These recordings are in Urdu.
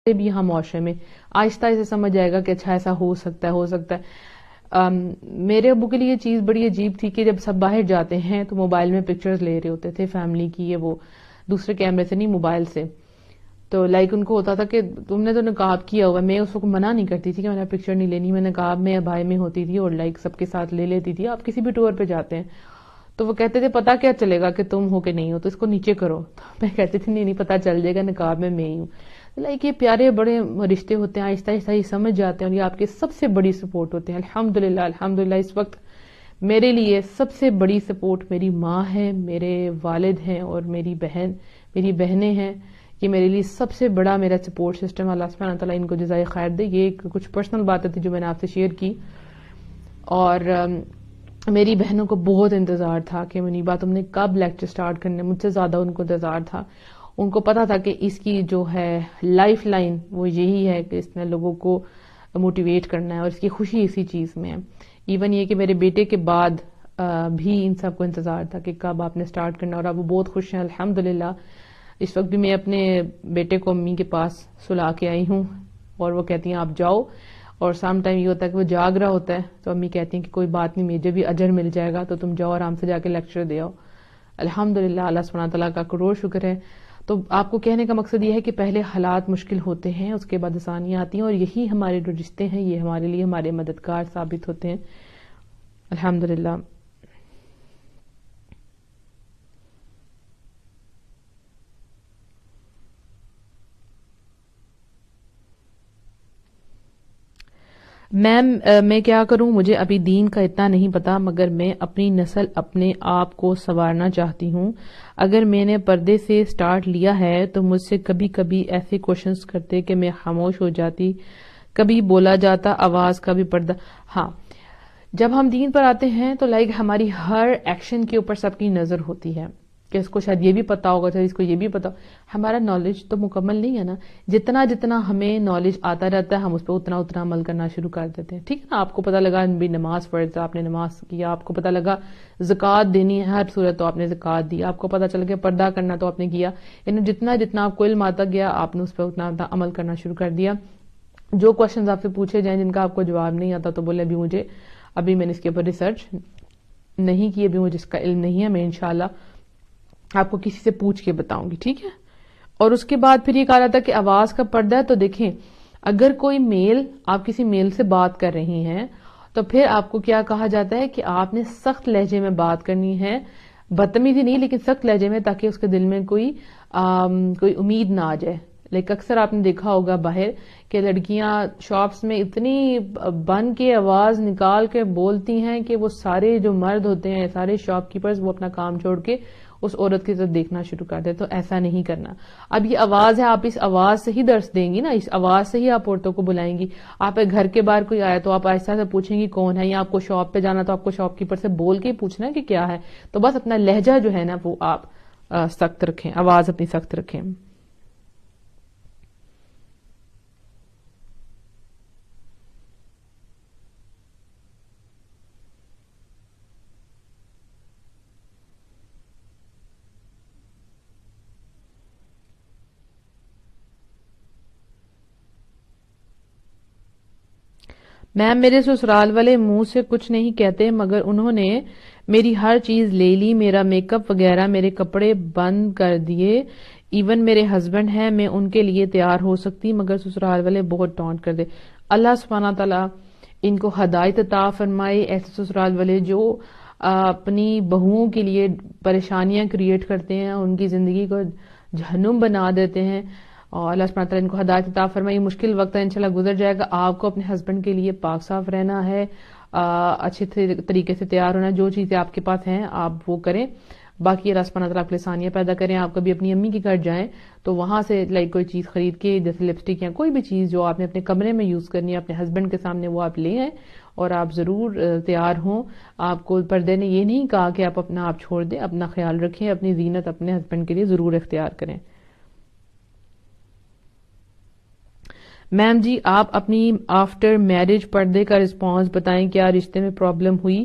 بھی یہاں معاشرے میں آہستہ آہستہ سمجھ جائے گا کہ اچھا ایسا ہو سکتا ہے. میرے ابو کے لیے یہ چیز بڑی عجیب تھی کہ جب سب باہر جاتے ہیں تو موبائل میں پکچرز لے رہے ہوتے تھے فیملی کی، یہ وہ دوسرے کیمرے سے نہیں، موبائل سے. تو ان کو ہوتا تھا کہ تم نے تو نقاب کیا ہوا. میں اس کو منع نہیں کرتی تھی کہ میں نے پکچر نہیں لینی، میں نقاب میں بھائی میں ہوتی تھی اور سب کے ساتھ لے لیتی تھی. آپ کسی بھی ٹور پہ جاتے ہیں تو وہ کہتے تھے پتا کیا چلے گا کہ تم ہو کہ نہیں ہو، تو اس کو نیچے کرو. تو میں کہتی تھی نہیں پتا چل جائے گا، نقاب میں ہی ہوں. یہ پیارے بڑے رشتے ہوتے ہیں، آہستہ آہستہ یہ سمجھ جاتے ہیں اور یہ آپ کی سب سے بڑی سپورٹ ہوتے ہیں. الحمدللہ اس وقت میرے لیے سب سے بڑی سپورٹ میری ماں ہے، میرے والد ہیں اور میری بہنیں ہیں. یہ میرے لیے سب سے بڑا میرا سپورٹ سسٹم. اللہ سبحانہ تعالیٰ ان کو جزائے خیر دے. یہ کچھ پرسنل باتیں تھی جو میں نے آپ سے شیئر کی. اور میری بہنوں کو بہت انتظار تھا کہ منیبا تم نے کب لیکچر سٹارٹ کرنے، مجھ سے زیادہ ان کو انتظار تھا. ان کو پتا تھا کہ اس کی جو ہے لائف لائن وہ یہی ہے کہ اس نے لوگوں کو موٹیویٹ کرنا ہے اور اس کی خوشی اسی چیز میں ہے. ایون یہ کہ میرے بیٹے کے بعد بھی ان سب کو انتظار تھا کہ کب آپ نے سٹارٹ کرنا، اور اب وہ بہت خوش ہیں الحمدللہ. اس وقت بھی میں اپنے بیٹے کو امی کے پاس سلا کے آئی ہوں اور وہ کہتی ہیں آپ جاؤ. اور سام ٹائم یہ ہوتا ہے کہ وہ جاگ رہا ہوتا ہے تو امی کہتی ہیں کہ کوئی بات نہیں، مجھے بھی اجر مل جائے گا تو تم جاؤ آرام سے جا کے لیکچر دے آؤ. الحمدللہ اللہ سبحانہ تعالیٰ کا کروڑ شکر ہے. تو آپ کو کہنے کا مقصد یہ ہے کہ پہلے حالات مشکل ہوتے ہیں، اس کے بعد آسانیاں آتی ہیں، اور یہی ہمارے جو رشتے ہیں یہ ہمارے لیے ہمارے مددگار ثابت ہوتے ہیں. الحمدللہ. میم میں کیا کروں، مجھے ابھی دین کا اتنا نہیں پتا، مگر میں اپنی نسل اپنے آپ کو سنوارنا چاہتی ہوں. اگر میں نے پردے سے سٹارٹ لیا ہے تو مجھ سے کبھی کبھی ایسے کوشچنس کرتے کہ میں خاموش ہو جاتی، کبھی بولا جاتا آواز کا بھی پردہ. ہاں جب ہم دین پر آتے ہیں تو ہماری ہر ایکشن کے اوپر سب کی نظر ہوتی ہے کہ اس کو شاید یہ بھی پتا ہوگا، شاید اس کو یہ بھی پتا. ہمارا نالج تو مکمل نہیں ہے نا. جتنا ہمیں نالج آتا رہتا ہے ہم اس پہ اتنا عمل کرنا شروع کر دیتے ہیں. ٹھیک ہے نا، آپ کو پتا لگا بھی نماز فرض ہے، آپ نے نماز کیا. آپ کو پتا لگا زکوٰۃ دینی ہے ہر صورت تو آپ نے زکوٰۃ دی. آپ کو پتا چل گیا پردہ کرنا تو آپ نے کیا. یعنی جتنا آپ کو علم آتا گیا آپ نے اس پہ اتنا عمل کرنا شروع کر دیا. جو کوشچنز آپ سے پوچھے جائیں جن کا آپ کو جواب نہیں آتا تو بولے ابھی میں نے اس کے اوپر ریسرچ نہیں کی، ابھی مجھے اس کا علم نہیں ہے، میں انشاءاللہ آپ کو کسی سے پوچھ کے بتاؤں گی. ٹھیک ہے. اور اس کے بعد پھر یہ کہا جاتا ہے کہ آواز کا پردہ ہے. تو دیکھیں اگر کوئی میل، آپ کسی میل سے بات کر رہی ہیں تو پھر آپ کو کیا کہا جاتا ہے کہ آپ نے سخت لہجے میں بات کرنی ہے، بدتمیزی نہیں لیکن سخت لہجے میں، تاکہ اس کے دل میں کوئی امید نہ آ جائے. اکثر آپ نے دیکھا ہوگا باہر کہ لڑکیاں شاپس میں اتنی بن کے آواز نکال کے بولتی ہیں کہ وہ سارے جو مرد ہوتے ہیں، سارے شاپ کیپرز، وہ اپنا کام چھوڑ کے اس عورت کی طرف دیکھنا شروع کر دے. تو ایسا نہیں کرنا. اب یہ آواز ہے، آپ اس آواز سے ہی درس دیں گی نا، اس آواز سے ہی آپ عورتوں کو بلائیں گی. آپ گھر کے باہر کوئی آیا تو آپ آہستہ سے پوچھیں گی کون ہے، یا آپ کو شاپ پہ جانا تو آپ کو شاپ کیپر سے بول کے ہی پوچھنا ہے کہ کیا ہے. تو بس اپنا لہجہ جو ہے نا وہ آپ سخت رکھیں، آواز اپنی سخت رکھیں. میم میرے سسرال والے منہ سے کچھ نہیں کہتے مگر انہوں نے میری ہر چیز لے لی، میرا میک اپ وغیرہ، میرے کپڑے بند کر دیے. ایون میرے ہسبینڈ ہیں، میں ان کے لیے تیار ہو سکتی مگر سسرال والے بہت ٹونٹ کر دے. اللہ سبحانہ تعالیٰ ان کو ہدایت عطا فرمائے. ایسے سسرال والے جو اپنی بہوؤں کے لیے پریشانیاں کریٹ کرتے ہیں، ان کی زندگی کو جہنم بنا دیتے ہیں، اور اللہ سبحانہ تعالیٰ ان کو ہدایت عطا فرمائے. مشکل وقت ہے انشاءاللہ گزر جائے گا. آپ کو اپنے ہسبینڈ کے لیے پاک صاف رہنا ہے، اچھے طریقے سے تیار ہونا ہے. جو چیزیں آپ کے پاس ہیں آپ وہ کریں. باقی اللہ سبحانہ تعالیٰ آپ کے لیے آسانیاں پیدا کریں. آپ کبھی اپنی امی کے گھر جائیں تو وہاں سے کوئی چیز خرید کے، جیسے لپسٹک یا کوئی بھی چیز جو آپ نے اپنے کمرے میں یوز کرنی ہے اپنے ہسبینڈ کے سامنے، وہ آپ لے آئیں اور آپ ضرور تیار ہوں. آپ کو پردے نے یہ نہیں کہا کہ آپ اپنا آپ چھوڑ دیں. اپنا خیال رکھیں، اپنی زینت اپنے ہسبینڈ کے لیے ضرور اختیار کریں. میم جی آپ اپنی آفٹر میرج پردے کا رسپانس بتائیں، کیا رشتے میں پرابلم ہوئی؟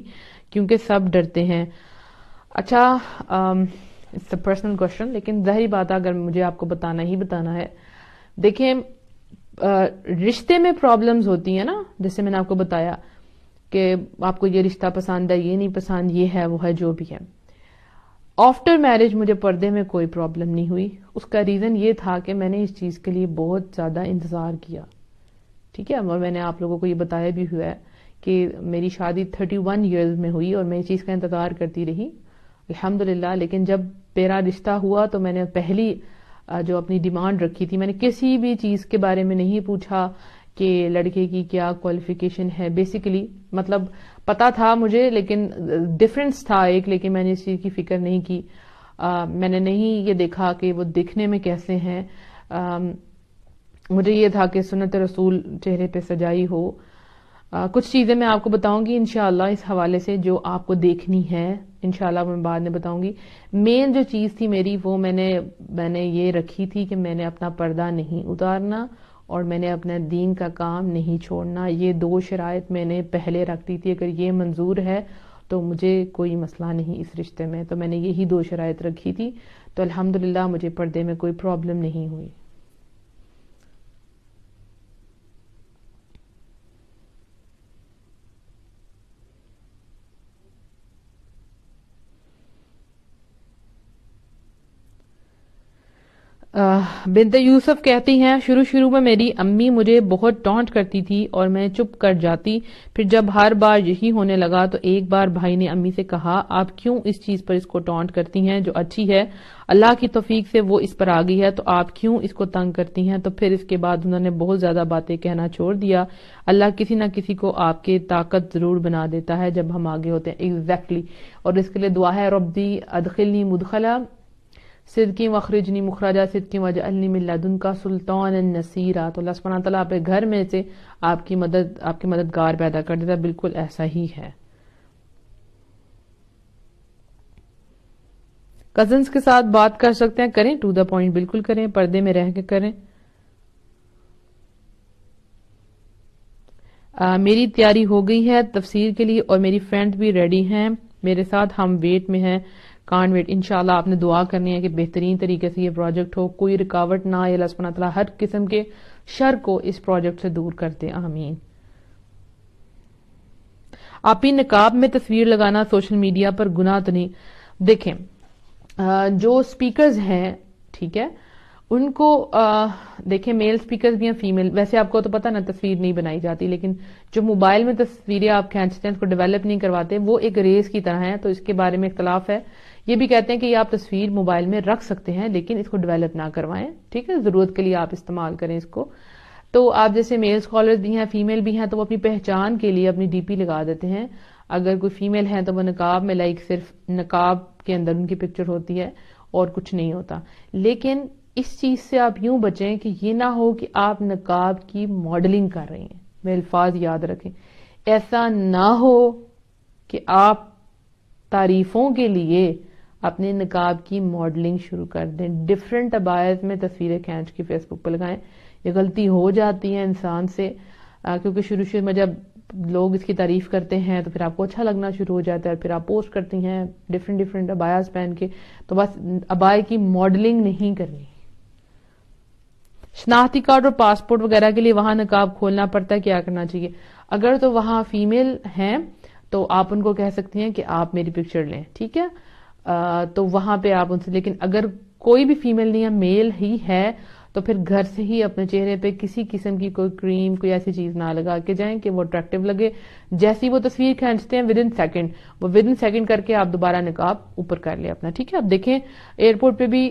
کیونکہ سب ڈرتے ہیں. اچھا اٹس اے پرسنل کوشچن، لیکن ظاہری بات ہے اگر مجھے آپ کو بتانا ہی بتانا ہے. دیکھیں رشتے میں پرابلمز ہوتی ہیں نا، جیسے میں نے آپ کو بتایا کہ آپ کو یہ رشتہ پسند ہے، یہ نہیں پسند، یہ ہے وہ ہے جو بھی ہے. آفٹر میرج مجھے پردے میں کوئی پرابلم نہیں ہوئی. اس کا ریزن یہ تھا کہ میں نے اس چیز کے لیے بہت زیادہ انتظار کیا. ٹھیک ہے، اور میں نے آپ لوگوں کو یہ بتایا بھی ہوا ہے کہ میری شادی 31 ایئرز میں ہوئی اور میں اس چیز کا انتظار کرتی رہی الحمدللہ. لیکن جب میرا رشتہ ہوا تو میں نے پہلی جو اپنی ڈیمانڈ رکھی تھی، میں نے کسی بھی چیز کے بارے میں نہیں پوچھا کہ لڑکے کی کیا کوالیفیکیشن ہے. بیسیکلی مطلب پتا تھا مجھے لیکن ڈفرنس تھا ایک، لیکن میں نے اس چیز کی فکر نہیں کی. میں نے نہیں یہ دیکھا کہ وہ دکھنے میں کیسے ہیں. مجھے یہ تھا کہ سنت رسول چہرے پہ سجائی ہو. کچھ چیزیں میں آپ کو بتاؤں گی انشاءاللہ اس حوالے سے جو آپ کو دیکھنی ہے، انشاءاللہ میں بعد میں بتاؤں گی. مین جو چیز تھی میری وہ میں نے یہ رکھی تھی کہ میں نے اپنا پردہ نہیں اتارنا اور میں نے اپنا دین کا کام نہیں چھوڑنا. یہ 2 شرائط میں نے پہلے رکھ دی تھی. اگر یہ منظور ہے تو مجھے کوئی مسئلہ نہیں اس رشتے میں. تو میں نے یہی 2 شرائط رکھی تھی. تو الحمدللہ مجھے پردے میں کوئی پرابلم نہیں ہوئی. بنت یوسف کہتی ہیں شروع میں میری امی مجھے بہت ٹانٹ کرتی تھی اور میں چپ کر جاتی. پھر جب ہر بار یہی ہونے لگا تو ایک بار بھائی نے امی سے کہا آپ کیوں اس چیز پر اس کو ٹانٹ کرتی ہیں جو اچھی ہے، اللہ کی توفیق سے وہ اس پر آ گئی ہے تو آپ کیوں اس کو تنگ کرتی ہیں. تو پھر اس کے بعد انہوں نے بہت زیادہ باتیں کہنا چھوڑ دیا. اللہ کسی نہ کسی کو آپ کے طاقت ضرور بنا دیتا ہے جب ہم آگے ہوتے ہیں. ایگزیکٹلی. اور اس کے لیے دعا ہے ربی ادخلنی مدخلا صدقی وخرجنی مخرجا صدقی وجعلنی من لدنک سلطانا نصیرا. تو اللہ سبحانہ تعالیٰ آپ کے گھر میں سے آپ کے مددگار پیدا کر دیتا. بالکل ایسا ہی ہے. کزنز کے ساتھ بات کر سکتے ہیں، کریں، ٹو دا پوائنٹ بالکل کریں، پردے میں رہ کے کریں. میری تیاری ہو گئی ہے تفسیر کے لیے اور میری فرینڈ بھی ریڈی ہیں میرے ساتھ، ہم ویٹ میں ہیں، کانٹ ویٹ. انشاءاللہ آپ نے دعا کرنی ہے کہ بہترین طریقے سے یہ پروجیکٹ ہو، کوئی رکاوٹ نہ آئے. اللہ سبحانہ تعالیٰ ہر قسم کے شر کو اس پروجیکٹ سے دور کر دے. آمین. آپ ہی نقاب میں تصویر لگانا سوشل میڈیا پر گناہ تو نہیں؟ دیکھیں جو سپیکرز ہیں ٹھیک ہے ان کو دیکھیں میل سپیکرز بھی ہیں فیمیل. ویسے آپ کو تو پتہ نا تصویر نہیں بنائی جاتی، لیکن جو موبائل میں تصویریں آپ کھینچتے ہیں اس کو ڈیولپ نہیں کرواتے، وہ ایک ریس کی طرح ہیں. تو اس کے بارے میں اختلاف ہے. یہ بھی کہتے ہیں کہ یہ آپ تصویر موبائل میں رکھ سکتے ہیں لیکن اس کو ڈیولپ نہ کروائیں. ٹھیک ہے، ضرورت کے لیے آپ استعمال کریں اس کو. تو آپ جیسے میل اسکالرز بھی ہیں فیمیل بھی ہیں تو وہ اپنی پہچان کے لیے اپنی ڈی پی لگا دیتے ہیں. اگر کوئی فیمیل ہے تو وہ نقاب میں لائک صرف نقاب کے اندر ان کی پکچر ہوتی ہے اور کچھ نہیں ہوتا. لیکن اس چیز سے آپ یوں بچیں کہ یہ نہ ہو کہ آپ نقاب کی ماڈلنگ کر رہی ہیں. میں الفاظ یاد رکھیں، ایسا نہ ہو کہ آپ تعریفوں کے لیے اپنے نقاب کی ماڈلنگ شروع کر دیں. ڈفرینٹ ابائز میں تصویریں کھینچ کے فیس بک پہ لگائیں. یہ غلطی ہو جاتی ہے انسان سے کیونکہ شروع میں جب لوگ اس کی تعریف کرتے ہیں تو پھر آپ کو اچھا لگنا شروع ہو جاتا ہے اور پھر آپ پوسٹ کرتی ہیں ڈفرینٹ ابایاز پہن کے. تو بس ابائے کی ماڈلنگ نہیں کرنی. شناختی کارڈ اور پاسپورٹ وغیرہ کے لیے وہاں نقاب کھولنا پڑتا ہے، کیا کرنا چاہیے؟ اگر تو وہاں فیمیل ہیں تو آپ ان کو کہہ سکتی ہیں کہ آپ میری پکچر لیں. ٹھیک ہے، تو وہاں پہ آپ ان سے، لیکن اگر کوئی بھی فیمیل نہیں ہے میل ہی ہے تو پھر گھر سے ہی اپنے چہرے پہ کسی قسم کی کوئی کریم کوئی ایسی چیز نہ لگا کے جائیں کہ وہ اٹریکٹیو لگے. جیسی وہ تصویر کھینچتے ہیں ود ان سیکنڈ کر کے آپ دوبارہ نقاب اوپر کر لیں اپنا. ٹھیک ہے، اب دیکھیں ایئرپورٹ پہ بھی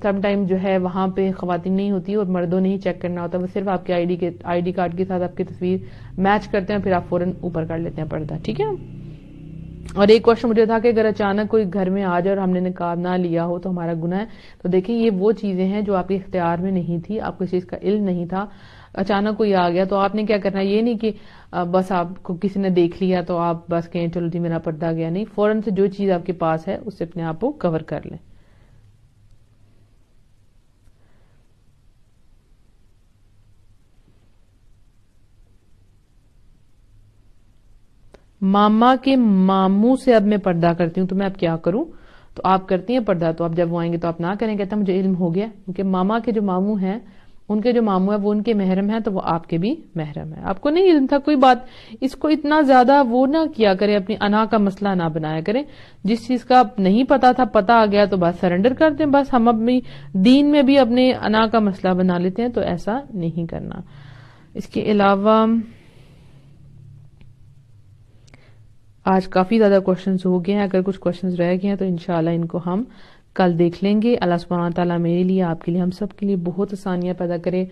سم ٹائم جو ہے وہاں پہ خواتین نہیں ہوتی اور مردوں نے ہی چیک کرنا ہوتا ہے. وہ صرف آپ کے آئی ڈی کارڈ کے ساتھ آپ کی تصویر میچ کرتے ہیں پھر آپ فوراً اوپر کر لیتے ہیں پردہ. ٹھیک ہے. اور ایک کوشچن مجھے تھا کہ اگر اچانک کوئی گھر میں آ جائے اور ہم نے نقاب نہ لیا ہو تو ہمارا گناہ ہے. تو دیکھیں یہ وہ چیزیں ہیں جو آپ کے اختیار میں نہیں تھی، آپ کو اس چیز کا علم نہیں تھا، اچانک کوئی آ گیا تو آپ نے کیا کرنا. یہ نہیں کہ بس آپ کو کسی نے دیکھ لیا تو آپ بس کہیں چلو جی میرا پردہ گیا. نہیں، فوراً سے جو چیز آپ کے پاس ہے اس سے اپنے آپ کو کور کر لیں. ماما کے ماموں سے اب میں پردہ کرتی ہوں تو میں اب کیا کروں؟ تو آپ کرتی ہیں پردہ، تو اب جب وہ آئیں گے تو آپ نہ کریں. کہتا مجھے علم ہو گیا، کیونکہ ماما کے جو ماموں ہیں ان کے جو ماموں ہیں وہ ان کے محرم ہیں تو وہ آپ کے بھی محرم ہیں. آپ کو نہیں علم تھا کوئی بات، اس کو اتنا زیادہ وہ نہ کیا کرے، اپنی انا کا مسئلہ نہ بنایا کریں. جس چیز کا نہیں پتا تھا پتا آ گیا تو بس سرنڈر کر دیں. بس ہم اپنی دین میں بھی اپنے انا کا مسئلہ بنا لیتے ہیں، تو ایسا نہیں کرنا. اس کے علاوہ آج کافی زیادہ کوشچنز ہو گئے ہیں. اگر کچھ کوشچنز رہ گئے ہیں تو انشاءاللہ ان کو ہم کل دیکھ لیں گے. اللہ سبحانہ تعالیٰ میرے لیے، آپ کے لیے، ہم سب کے لیے بہت آسانیاں پیدا کرے.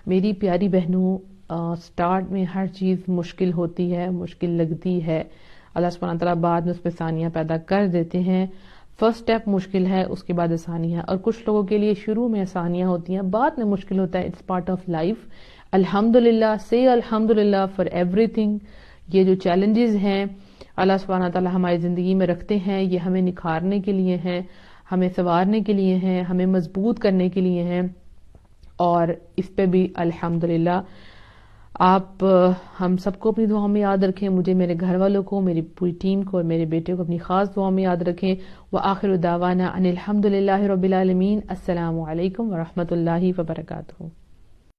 میری پیاری بہنوں، سٹارٹ میں ہر چیز مشکل ہوتی ہے، مشکل لگتی ہے. اللہ سبحانہ تعالیٰ بعد میں اس میں آسانیاں پیدا کر دیتے ہیں. فرسٹ سٹیپ مشکل ہے، اس کے بعد آسانی ہے. اور کچھ لوگوں کے لیے شروع میں آسانیاں ہوتی ہیں، بعد میں مشکل ہوتا ہے. It's part of life. الحمدللہ، سے الحمدللہ فار ایوری تھنگ. یہ جو چیلنجز ہیں اللہ سبحانہ تعالیٰ ہماری زندگی میں رکھتے ہیں، یہ ہمیں نکھارنے کے لیے ہیں، ہمیں سنوارنے کے لیے ہیں، ہمیں مضبوط کرنے کے لیے ہیں. اور اس پہ بھی الحمدللہ آپ ہم سب کو اپنی دعاؤں میں یاد رکھیں. مجھے، میرے گھر والوں کو، میری پوری ٹیم کو اور میرے بیٹے کو اپنی خاص دعاؤں میں یاد رکھیں. وآخر دعوانا ان الحمدللہ رب العالمین. السلام علیکم ورحمۃ اللہ وبرکاتہ.